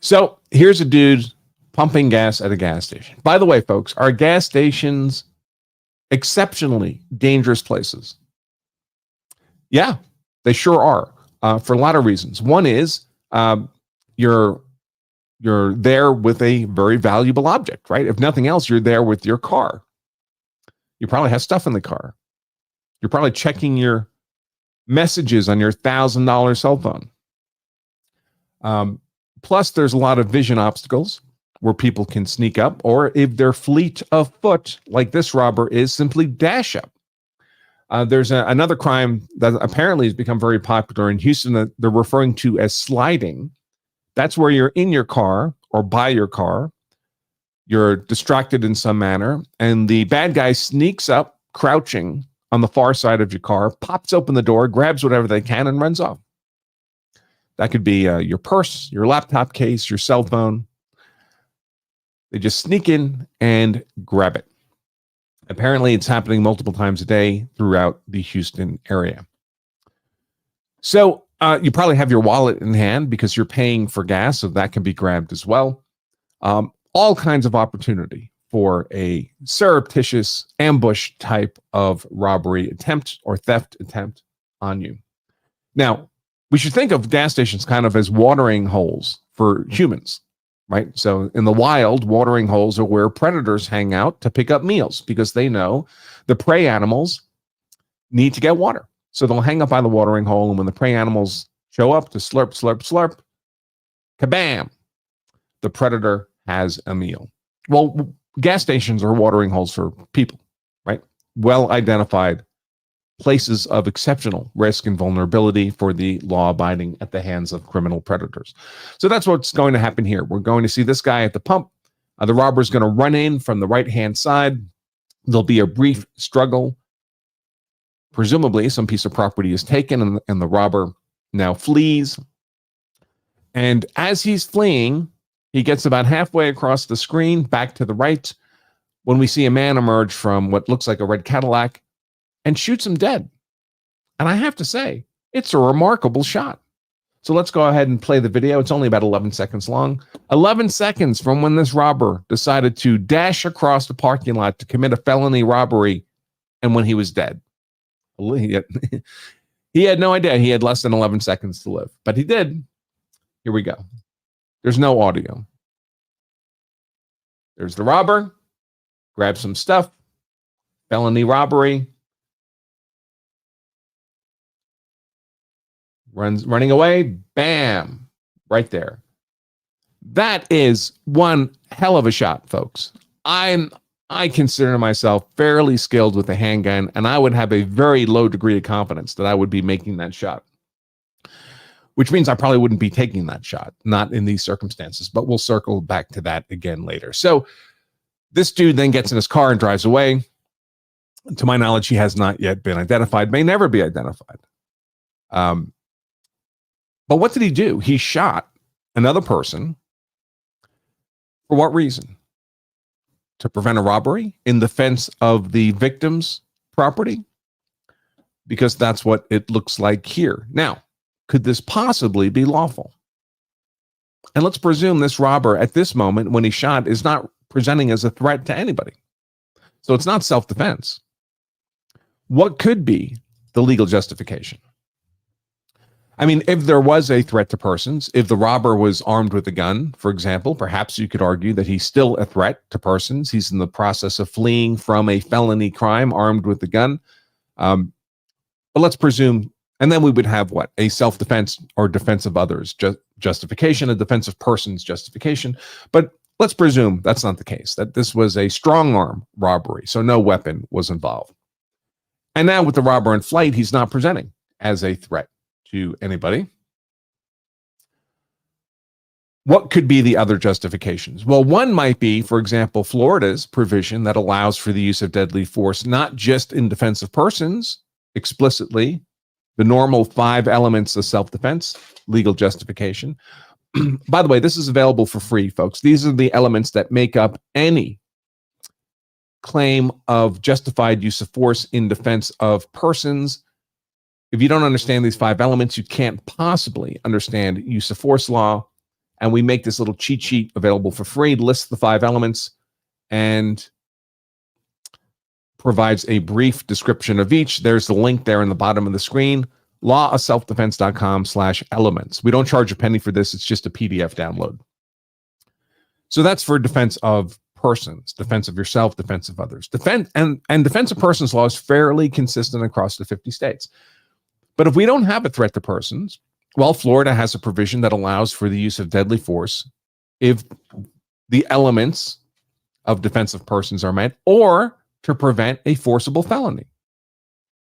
So here's a dude pumping gas at a gas station. By the way, folks, are gas stations exceptionally dangerous places? Yeah, they sure are, for a lot of reasons. One is you're there with a very valuable object, right? If nothing else, you're there with your car. You probably have stuff in the car. You're probably checking your messages on your $1,000 cell phone. Plus, there's a lot of vision obstacles where people can sneak up, or if they're fleet of foot, like this robber is, simply dash up. There's another crime that apparently has become very popular in Houston that they're referring to as sliding. That's where you're in your car or by your car. You're distracted in some manner, and the bad guy sneaks up, crouching on the far side of your car, pops open the door, grabs whatever they can, and runs off. That could be your purse, your laptop case, your cell phone. They just sneak in and grab it. Apparently, it's happening multiple times a day throughout the Houston area. So you probably have your wallet in hand because you're paying for gas, so that can be grabbed as well. All kinds of opportunity for a surreptitious ambush type of robbery attempt or theft attempt on you. Now, we should think of gas stations kind of as watering holes for humans, right? So in the wild, watering holes are where predators hang out to pick up meals because they know the prey animals need to get water. So they'll hang up by the watering hole, and when the prey animals show up to slurp, slurp, slurp, kabam, the predator has a meal. Well, gas stations are watering holes for people, right? Well-identified places of exceptional risk and vulnerability for the law-abiding at the hands of criminal predators. So that's what's going to happen here. We're going to see this guy at the pump. The robber is going to run in from the right-hand side. There'll be a brief struggle. Presumably, some piece of property is taken, and the robber now flees. And as he's fleeing, he gets about halfway across the screen, back to the right, when we see a man emerge from what looks like a red Cadillac and shoots him dead. And I have to say, it's a remarkable shot. So let's go ahead and play the video. It's only about 11 seconds long. 11 seconds from when this robber decided to dash across the parking lot to commit a felony robbery and when he was dead. He had no idea he had less than 11 seconds to live, but he did. Here we go. There's no audio. There's the robber, grabs some stuff, felony robbery, running away, bam, right there. That is one hell of a shot, folks. I consider myself fairly skilled with a handgun, and I would have a very low degree of confidence that I would be making that shot, which means I probably wouldn't be taking that shot, not in these circumstances, but we'll circle back to that again later. So this dude then gets in his car and drives away. To my knowledge, he has not yet been identified, may never be identified. But what did he do? He shot another person. For what reason? To prevent a robbery in defense of the victim's property? Because that's what it looks like here. Now, could this possibly be lawful? And let's presume this robber at this moment, when he shot, is not presenting as a threat to anybody. So it's not self-defense. What could be the legal justification? I mean, if there was a threat to persons, if the robber was armed with a gun, for example, perhaps you could argue that he's still a threat to persons. He's in the process of fleeing from a felony crime armed with a gun. But let's presume, and then we would have what? A self-defense or defense of others justification, a defense of persons justification. But let's presume that's not the case, that this was a strong arm robbery, so no weapon was involved. And now with the robber in flight, he's not presenting as a threat to anybody. What could be the other justifications? Well, one might be, for example, Florida's provision that allows for the use of deadly force, not just in defense of persons, explicitly, the normal 5 elements of self-defense, legal justification. By the way, this is available for free, folks. These are the elements that make up any claim of justified use of force in defense of persons. If you don't understand these 5 elements, you can't possibly understand use of force law And we make this little cheat sheet available for free, lists the 5 elements, and provides a brief description of each. There's the link there in the bottom of the screen, lawofselfdefense.com/elements. We don't charge a penny for this. It's just a PDF download. So that's for defense of persons, defense of yourself, defense of others. Defense of persons law is fairly consistent across the 50 states. But if we don't have a threat to persons, well, Florida has a provision that allows for the use of deadly force if the elements of defense of persons are met, or to prevent a forcible felony.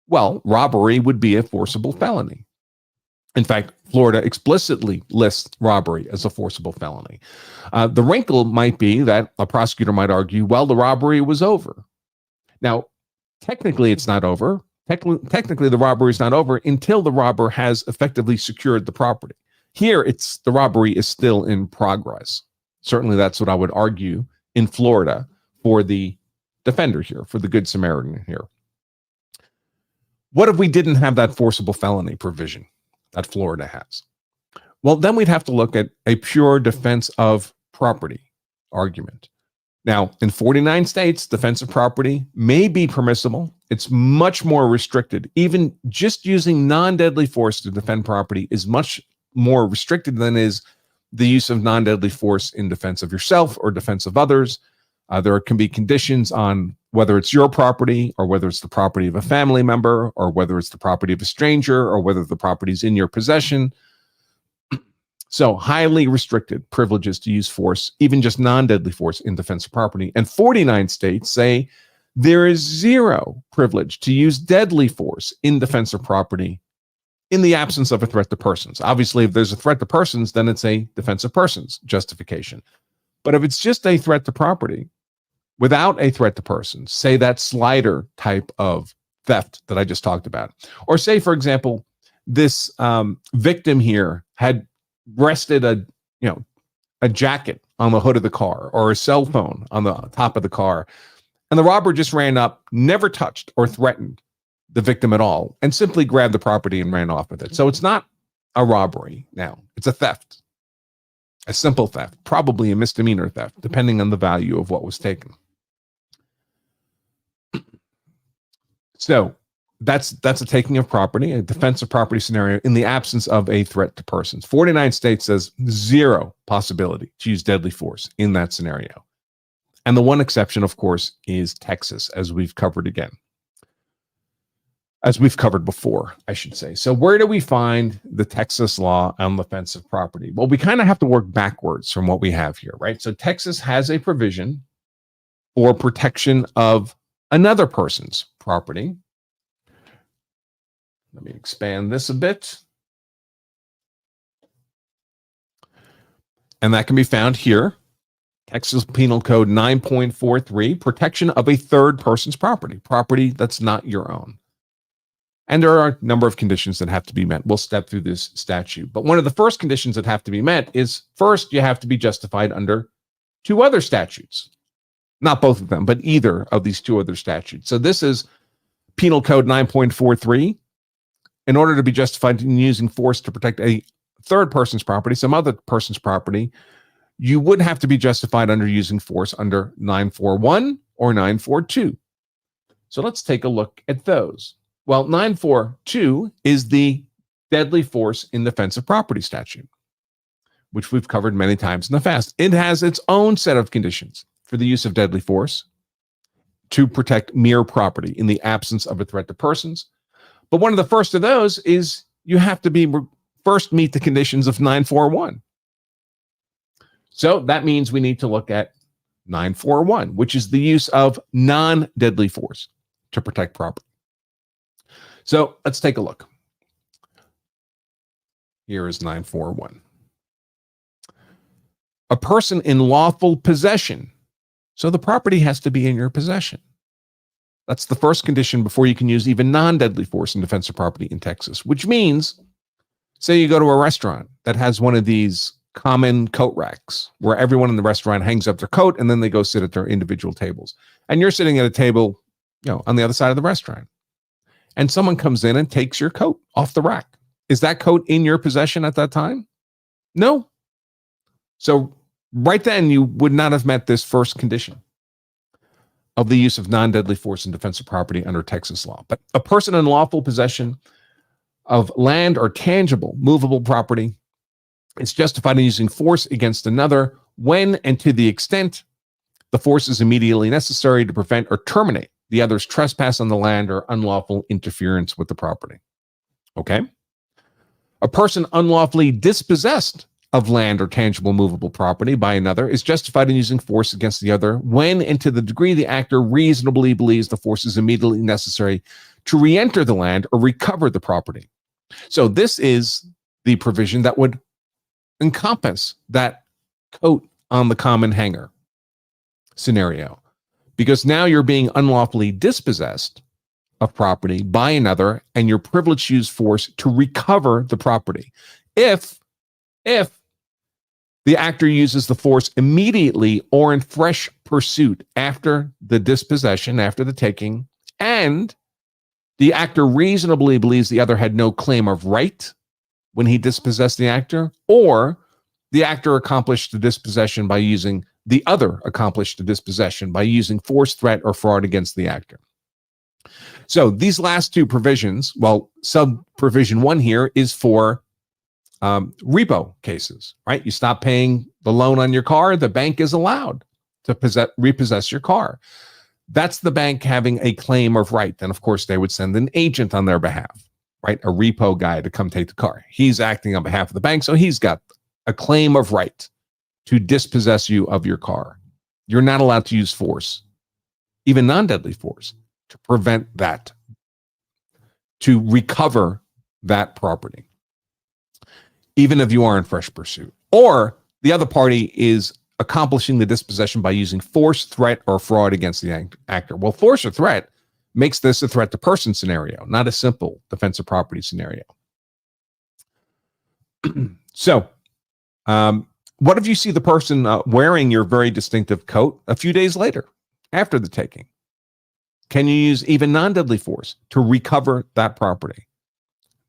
Well, robbery would be a forcible felony. In fact, Florida explicitly lists robbery as a forcible felony. The wrinkle might be that a prosecutor might argue, well, the robbery was over. Now, technically, it's not over. Technically, the robbery is not over until the robber has effectively secured the property. Here, the robbery is still in progress. Certainly, that's what I would argue in Florida for the defender here, for the Good Samaritan here. What if we didn't have that forcible felony provision that Florida has? Well, then we'd have to look at a pure defense of property argument. Now, in 49 states, defense of property may be permissible. It's much more restricted. Even just using non-deadly force to defend property is much more restricted than is the use of non-deadly force in defense of yourself or defense of others. There can be conditions on whether it's your property or whether it's the property of a family member or whether it's the property of a stranger or whether the property is in your possession. So highly restricted privileges to use force, even just non-deadly force in defense of property. And 49 states say there is zero privilege to use deadly force in defense of property in the absence of a threat to persons. Obviously, if there's a threat to persons, then it's a defense of persons justification. But if it's just a threat to property, without a threat to persons, say that slider type of theft that I just talked about, or say, for example, this victim here had rested a jacket on the hood of the car or a cell phone on the top of the car, and the robber just ran up, never touched or threatened the victim at all, and simply grabbed the property and ran off with it. So it's not a robbery now, it's a theft, a simple theft, probably a misdemeanor theft, depending on the value of what was taken. So that's a taking of property, a defense of property scenario in the absence of a threat to persons. 49 states says zero possibility to use deadly force in that scenario. And the one exception, of course, is Texas, as we've covered before, I should say. So where do we find the Texas law on defense of property? Well, we kind of have to work backwards from what we have here, right? So Texas has a provision for protection of another person's property. Let me expand this a bit. And that can be found here. Texas Penal Code 9.43, protection of a third person's property that's not your own. And there are a number of conditions that have to be met. We'll step through this statute. But one of the first conditions that have to be met is, first, you have to be justified under 2 other statutes. Not both of them, but either of these 2 other statutes. So this is Penal Code 9.43. In order to be justified in using force to protect a third person's property, some other person's property, you would have to be justified under using force under 941 or 942. So let's take a look at those. Well, 942 is the deadly force in defense of property statute, which we've covered many times in the past. It has its own set of conditions for the use of deadly force to protect mere property in the absence of a threat to persons. But one of the first of those is you have to first meet the conditions of 941. So that means we need to look at 941, which is the use of non-deadly force to protect property. So let's take a look. Here is 941. A person in lawful possession. So the property has to be in your possession. That's the first condition before you can use even non-deadly force in defense of property in Texas, which means, say you go to a restaurant that has one of these common coat racks where everyone in the restaurant hangs up their coat and then they go sit at their individual tables. And you're sitting at a table, on the other side of the restaurant. And someone comes in and takes your coat off the rack. Is that coat in your possession at that time? No. So right then, you would not have met this first condition of the use of non-deadly force in defense of property under Texas law. But a person in lawful possession of land or tangible, movable property is justified in using force against another when and to the extent the force is immediately necessary to prevent or terminate the other's trespass on the land or unlawful interference with the property. Okay? A person unlawfully dispossessed of land or tangible movable property by another is justified in using force against the other when and to the degree the actor reasonably believes the force is immediately necessary to re-enter the land or recover the property. So this is the provision that would encompass that coat on the common hanger scenario, because now you're being unlawfully dispossessed of property by another and you're privileged to use force to recover the property. If the actor uses the force immediately or in fresh pursuit after the dispossession, after the taking, and the actor reasonably believes the other had no claim of right when he dispossessed the actor, or the actor accomplished the dispossession by using the other accomplished the dispossession by using force, threat, or fraud against the actor. So these last two provisions, well, sub provision 1 here is for repo cases, right? You stop paying the loan on your car, the bank is allowed to repossess your car. That's the bank having a claim of right. Then, of course, they would send an agent on their behalf, right? A repo guy to come take the car. He's acting on behalf of the bank, so he's got a claim of right to dispossess you of your car. You're not allowed to use force, even non-deadly force, to prevent that, to recover that property, even if you are in fresh pursuit. Or the other party is accomplishing the dispossession by using force, threat, or fraud against the actor. Well, force or threat makes this a threat to person scenario, not a simple defense of property scenario. So, what if you see the person wearing your very distinctive coat a few days later, after the taking? Can you use even non-deadly force to recover that property?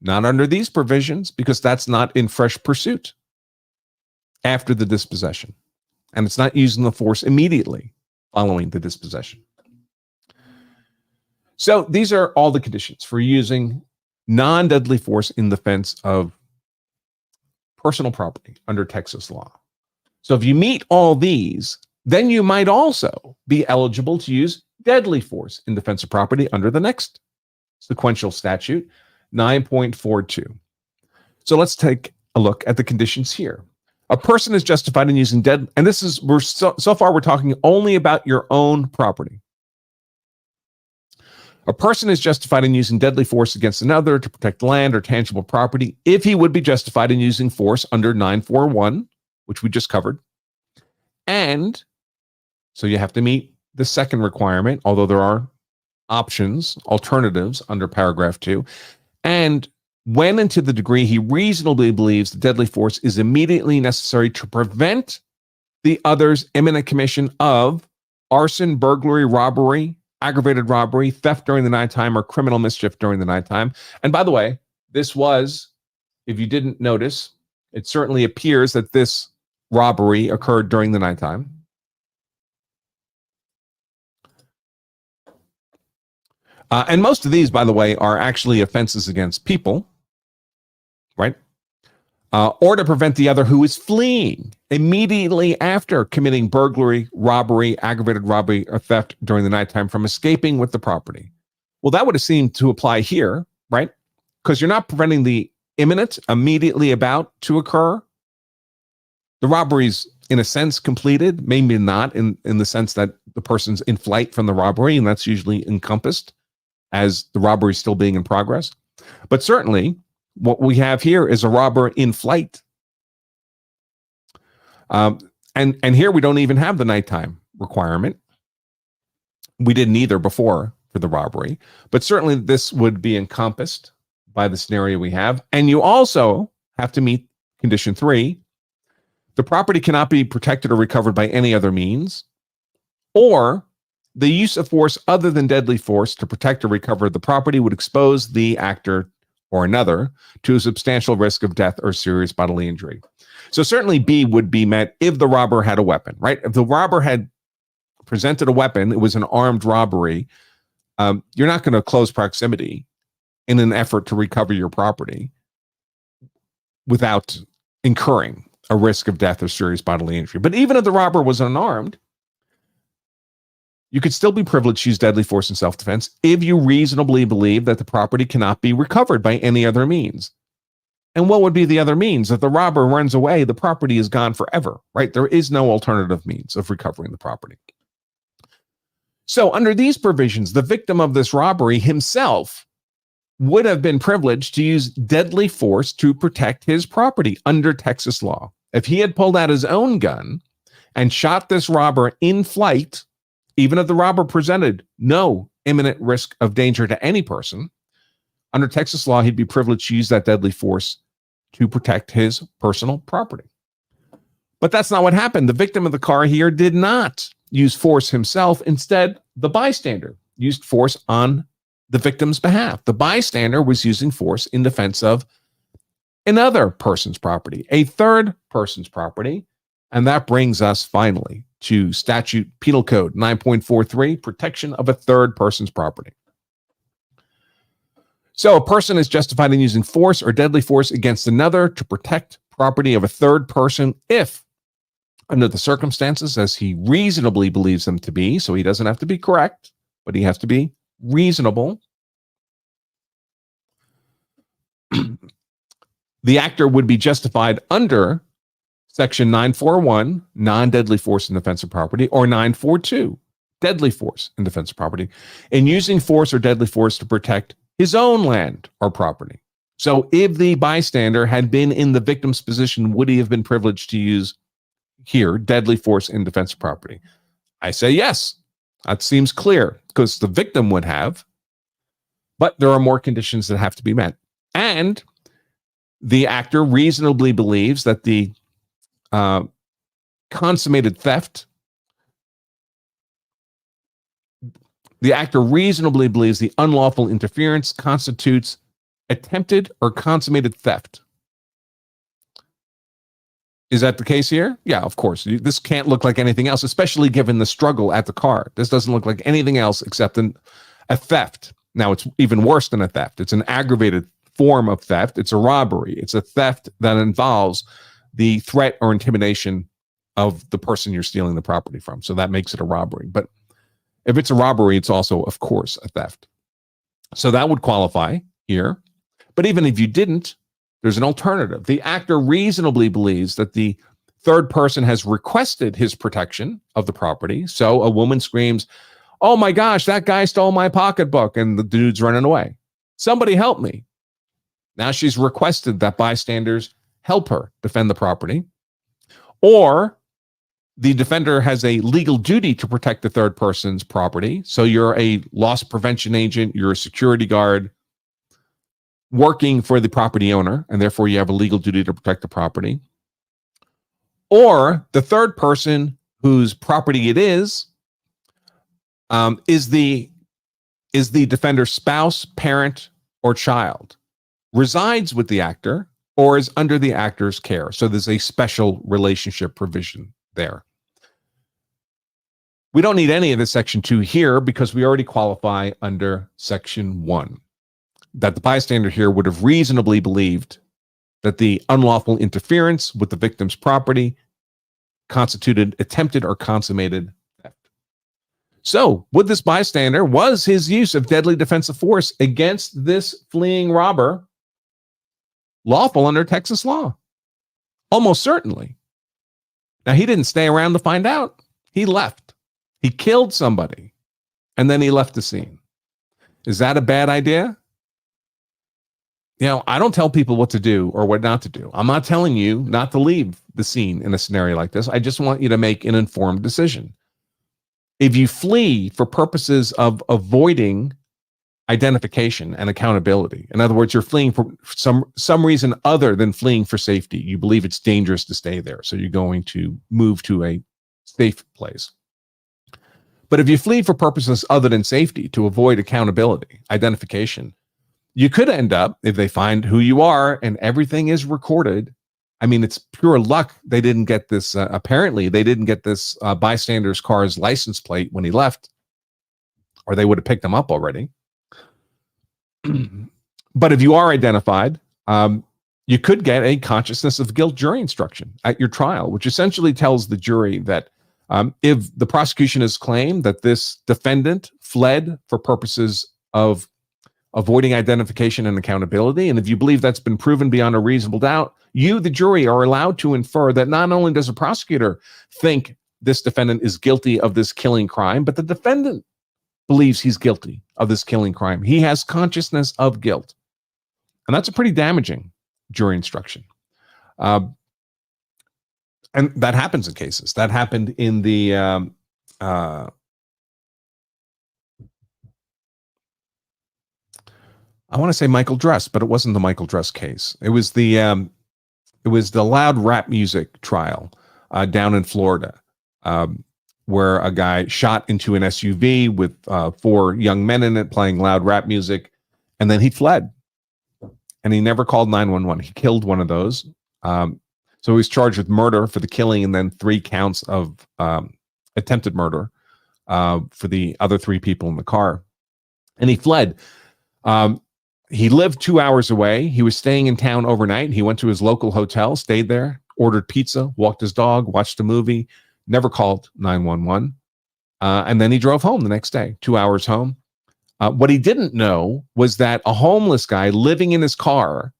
Not under these provisions, because that's not in fresh pursuit after the dispossession. And it's not using the force immediately following the dispossession. So these are all the conditions for using non-deadly force in defense of personal property under Texas law. So if you meet all these, then you might also be eligible to use deadly force in defense of property under the next sequential statute, 9.42. So let's take a look at the conditions here. A person is justified in using and this is, so far we're talking only about your own property. A person is justified in using deadly force against another to protect land or tangible property if he would be justified in using force under 941, which we just covered. And so you have to meet the second requirement, although there are options, alternatives under paragraph 2. And when and to the degree he reasonably believes the deadly force is immediately necessary to prevent the other's imminent commission of arson, burglary, robbery, aggravated robbery, theft during the nighttime, or criminal mischief during the nighttime. And by the way, this was, if you didn't notice, it certainly appears that this robbery occurred during the nighttime. And most of these, by the way, are actually offenses against people, right? Or to prevent the other who is fleeing immediately after committing burglary, robbery, aggravated robbery, or theft during the nighttime from escaping with the property. Well, that would have seemed to apply here, right? Because you're not preventing the imminent, immediately about to occur. The robbery's, in a sense, completed, maybe not in the sense that the person's in flight from the robbery, and that's usually encompassed as the robbery still being in progress. But certainly, what we have here is a robber in flight. And here we don't even have the nighttime requirement. We didn't either before for the robbery, but certainly this would be encompassed by the scenario we have. And you also have to meet condition 3. The property cannot be protected or recovered by any other means, or the use of force other than deadly force to protect or recover the property would expose the actor or another to a substantial risk of death or serious bodily injury. So certainly B would be met if the robber had a weapon, right? If the robber had presented a weapon, it was an armed robbery, you're not going to close proximity in an effort to recover your property without incurring a risk of death or serious bodily injury. But even if the robber was unarmed, you could still be privileged to use deadly force in self-defense if you reasonably believe that the property cannot be recovered by any other means. And what would be the other means? If the robber runs away, the property is gone forever, right? There is no alternative means of recovering the property. So under these provisions, the victim of this robbery himself would have been privileged to use deadly force to protect his property under Texas law. If he had pulled out his own gun and shot this robber in flight, even if the robber presented no imminent risk of danger to any person, under Texas law, he'd be privileged to use that deadly force to protect his personal property. But that's not what happened. The victim of the car here did not use force himself. Instead, the bystander used force on the victim's behalf. The bystander was using force in defense of another person's property, a third person's property. And that brings us finally to Statute Penal Code 9.43, protection of a third person's property. So a person is justified in using force or deadly force against another to protect property of a third person if, under the circumstances as he reasonably believes them to be, so he doesn't have to be correct, but he has to be reasonable, the actor would be justified under Section 941, non-deadly force in defense of property, or 942, deadly force in defense of property, in using force or deadly force to protect his own land or property. So if the bystander had been in the victim's position, would he have been privileged to use here deadly force in defense of property? I say yes. That seems clear because the victim would have, but there are more conditions that have to be met. And the actor reasonably believes that the consummated theft, the actor reasonably believes the unlawful interference constitutes attempted or consummated theft. Is that the case here? Yeah, of course. This can't look like anything else, especially given the struggle at the car. This doesn't look like anything else except a theft. Now, it's even worse than a theft. It's an aggravated form of theft. It's a robbery. It's a theft that involves the threat or intimidation of the person you're stealing the property from. So that makes it a robbery. But if it's a robbery, it's also, of course, a theft. So that would qualify here. But even if you didn't, there's an alternative. The actor reasonably believes that the third person has requested his protection of the property. So a woman screams, "Oh my gosh, that guy stole my pocketbook," and the dude's running away. "Somebody help me." Now she's requested that bystanders help her defend the property. Or the defender has a legal duty to protect the third person's property. So you're a loss prevention agent, you're a security guard working for the property owner, and therefore you have a legal duty to protect the property. Or the third person whose property it is the defender's spouse, parent, or child, resides with the actor, or is under the actor's care. So there's a special relationship provision there. We don't need any of this Section 2 here because we already qualify under Section 1. That the bystander here would have reasonably believed that the unlawful interference with the victim's property constituted attempted or consummated theft. So, was his use of deadly defensive force against this fleeing robber lawful under Texas law? Almost certainly. Now, he didn't stay around to find out. He left. He killed somebody, and then he left the scene. Is that a bad idea? You know, I don't tell people what to do or what not to do. I'm not telling you not to leave the scene in a scenario like this. I just want you to make an informed decision. If you flee for purposes of avoiding identification and accountability, in other words, you're fleeing for some reason other than fleeing for safety, you believe it's dangerous to stay there, so you're going to move to a safe place. But if you flee for purposes other than safety, to avoid accountability, identification, You could end up, if they find who you are and everything is recorded. I mean, it's pure luck they didn't get this. Apparently, they didn't get this bystander's car's license plate when he left, or they would have picked him up already. But if you are identified, you could get a consciousness of guilt jury instruction at your trial, which essentially tells the jury that if the prosecution has claimed that this defendant fled for purposes of avoiding identification and accountability, and if you believe that's been proven beyond a reasonable doubt, you, the jury, are allowed to infer that not only does a prosecutor think this defendant is guilty of this killing crime, but the defendant believes he's guilty of this killing crime. He has consciousness of guilt. And that's a pretty damaging jury instruction. And that happens in cases. That happened in the I want to say Michael Dress, but it wasn't the Michael Dress case. It was the loud rap music trial down in Florida, where a guy shot into an SUV with 4 young men in it playing loud rap music, and then he fled. And he never called 911. He killed one of those. So he was charged with murder for the killing, and then 3 counts of attempted murder for the other 3 people in the car. And he fled. He lived 2 hours away. He was staying in town overnight. He went to his local hotel, stayed there, ordered pizza, walked his dog, watched a movie, never called 911. And then he drove home the next day, 2 hours home. What he didn't know was that a homeless guy living in his car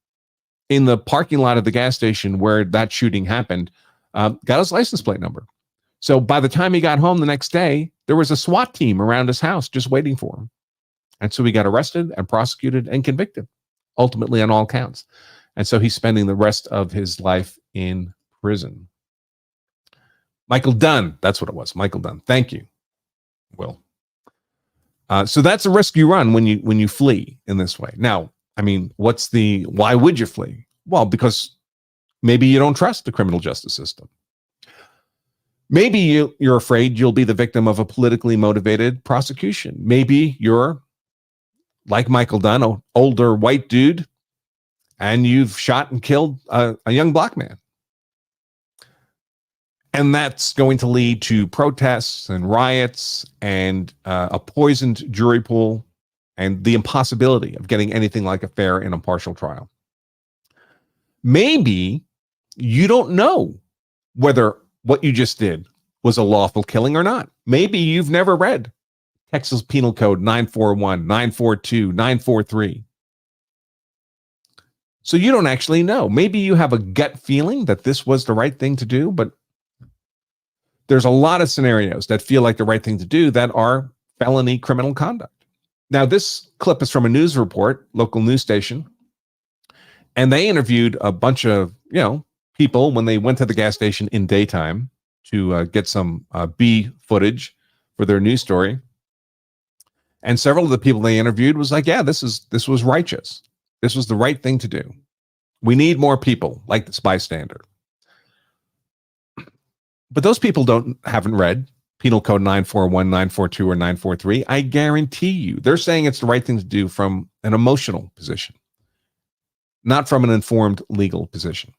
in the parking lot of the gas station where that shooting happened got his license plate number. So by the time he got home the next day, there was a SWAT team around his house just waiting for him. And so he got arrested and prosecuted and convicted, ultimately on all counts. And so he's spending the rest of his life in prison. Michael Dunn, that's what it was. Michael Dunn. Thank you, Will. So that's a risk you run when you flee in this way. Now, I mean, why would you flee? Well, because maybe you don't trust the criminal justice system. Maybe you're afraid you'll be the victim of a politically motivated prosecution. Maybe you're like Michael Dunn, an older white dude, and you've shot and killed a young black man. And that's going to lead to protests and riots and a poisoned jury pool and the impossibility of getting anything like a fair and impartial trial. Maybe you don't know whether what you just did was a lawful killing or not. Maybe you've never read Texas Penal Code 941, 942, 943. So you don't actually know. Maybe you have a gut feeling that this was the right thing to do, but there's a lot of scenarios that feel like the right thing to do that are felony criminal conduct. Now, this clip is from a news report, local news station, and they interviewed a bunch of, people when they went to the gas station in daytime to get some B footage for their news story. And several of the people they interviewed was like, yeah, this was righteous. This was the right thing to do. We need more people like this bystander. But those people haven't read Penal Code 941, 942, or 943. I guarantee you, they're saying it's the right thing to do from an emotional position, not from an informed legal position.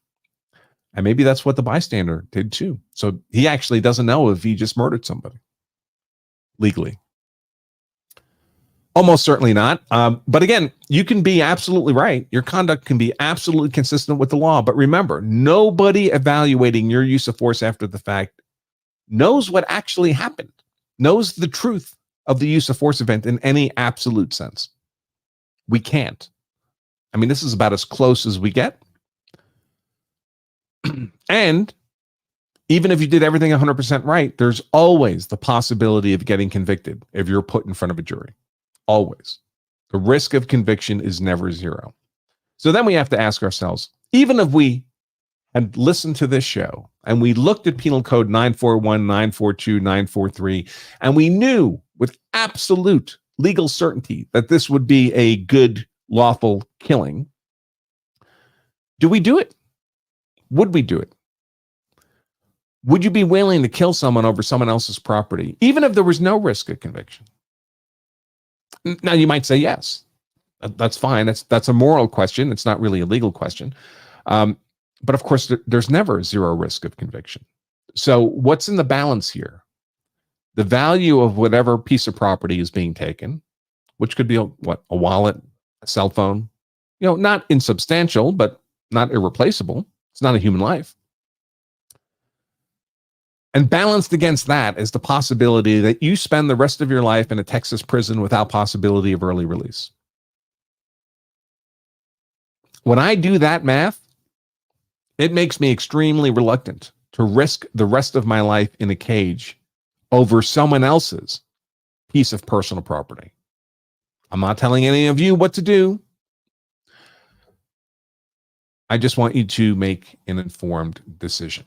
And maybe that's what the bystander did too. So he actually doesn't know if he just murdered somebody legally. Almost certainly not. But again, you can be absolutely right. Your conduct can be absolutely consistent with the law. But remember, nobody evaluating your use of force after the fact knows what actually happened, knows the truth of the use of force event in any absolute sense. We can't. I mean, this is about as close as we get. And even if you did everything 100% right, there's always the possibility of getting convicted if you're put in front of a jury. Always. The risk of conviction is never zero. So then we have to ask ourselves, even if we had listened to this show and we looked at Penal Code 941, 942, 943, and we knew with absolute legal certainty that this would be a good, lawful killing, do we do it? Would we do it? Would you be willing to kill someone over someone else's property, even if there was no risk of conviction? Now, you might say yes. That's fine. That's a moral question. It's not really a legal question. But of course, there's never zero risk of conviction. So what's in the balance here? The value of whatever piece of property is being taken, which could be a wallet, a cell phone, not insubstantial, but not irreplaceable. It's not a human life. And balanced against that is the possibility that you spend the rest of your life in a Texas prison without possibility of early release. When I do that math, it makes me extremely reluctant to risk the rest of my life in a cage over someone else's piece of personal property. I'm not telling any of you what to do. I just want you to make an informed decision.